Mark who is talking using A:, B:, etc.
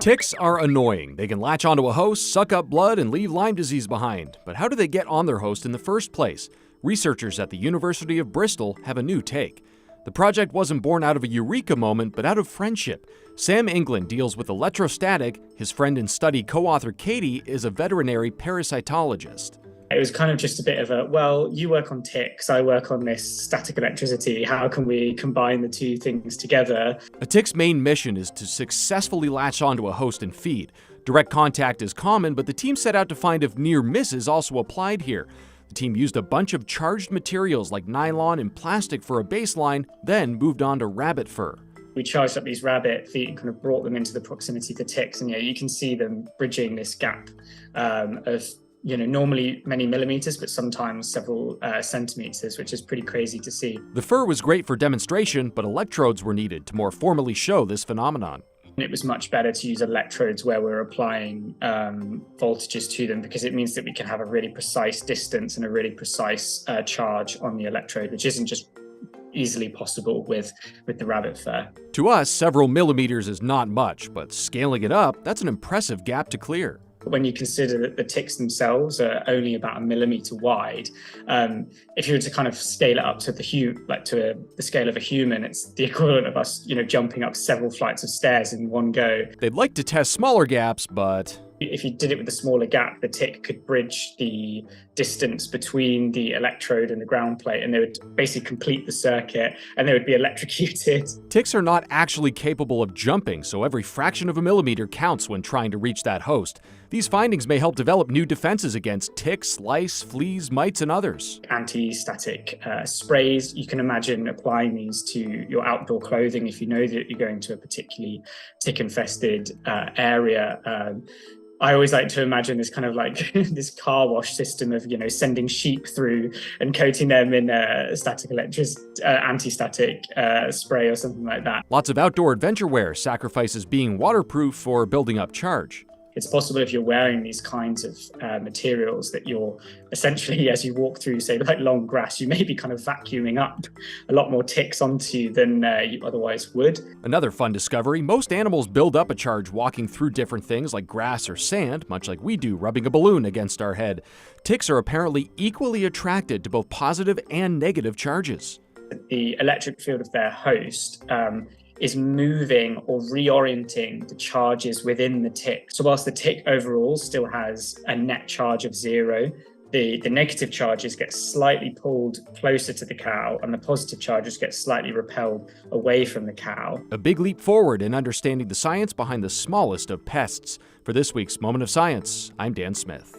A: Ticks are annoying. They can latch onto a host, suck up blood, and leave Lyme disease behind. But how do they get on their host in the first place? Researchers at the University of Bristol have a new take. The project wasn't born out of a eureka moment, but out of friendship. Sam England deals with electrostatic. His friend and study co-author Katie is a veterinary parasitologist.
B: It was kind of just a bit of a, well, you work on ticks, I work on this static electricity. How can we combine the two things together?
A: A tick's main mission is to successfully latch onto a host and feed. Direct contact is common, but the team set out to find if near misses also applied here. The team used a bunch of charged materials like nylon and plastic for a baseline, then moved on to rabbit fur.
B: We charged up these rabbit feet and kind of brought them into the proximity of the ticks, and you can see them bridging this gap of normally many millimeters, but sometimes several centimeters, which is pretty crazy to see.
A: The fur was great for demonstration, but electrodes were needed to more formally show this phenomenon.
B: It was much better to use electrodes where we're applying voltages to them, because it means that we can have a really precise distance and a really precise charge on the electrode, which isn't just easily possible with the rabbit fur.
A: To us, several millimeters is not much, but scaling it up, that's an impressive gap to clear.
B: When you consider that the ticks themselves are only about a millimeter wide, if you were to kind of scale it up to the scale of a human, it's the equivalent of us, jumping up several flights of stairs in one go.
A: They'd like to test smaller gaps, but
B: if you did it with a smaller gap, the tick could bridge the distance between the electrode and the ground plate, and they would basically complete the circuit, and they would be electrocuted.
A: Ticks are not actually capable of jumping, so every fraction of a millimeter counts when trying to reach that host. These findings may help develop new defenses against ticks, lice, fleas, mites, and others.
B: Anti-static sprays, you can imagine applying these to your outdoor clothing if you know that you're going to a particularly tick-infested area. I always like to imagine this kind of like this car wash system of, sending sheep through and coating them in anti-static spray or something like that.
A: Lots of outdoor adventure wear sacrifices being waterproof for building up charge.
B: It's possible if you're wearing these kinds of materials that you're essentially, as you walk through, say, like long grass, you may be kind of vacuuming up a lot more ticks onto you than you otherwise would.
A: Another fun discovery, most animals build up a charge walking through different things like grass or sand, much like we do rubbing a balloon against our head. Ticks are apparently equally attracted to both positive and negative charges.
B: The electric field of their host is moving or reorienting the charges within the tick. So whilst the tick overall still has a net charge of 0, the negative charges get slightly pulled closer to the cow, and the positive charges get slightly repelled away from the cow.
A: A big leap forward in understanding the science behind the smallest of pests. For this week's Moment of Science, I'm Dan Smith.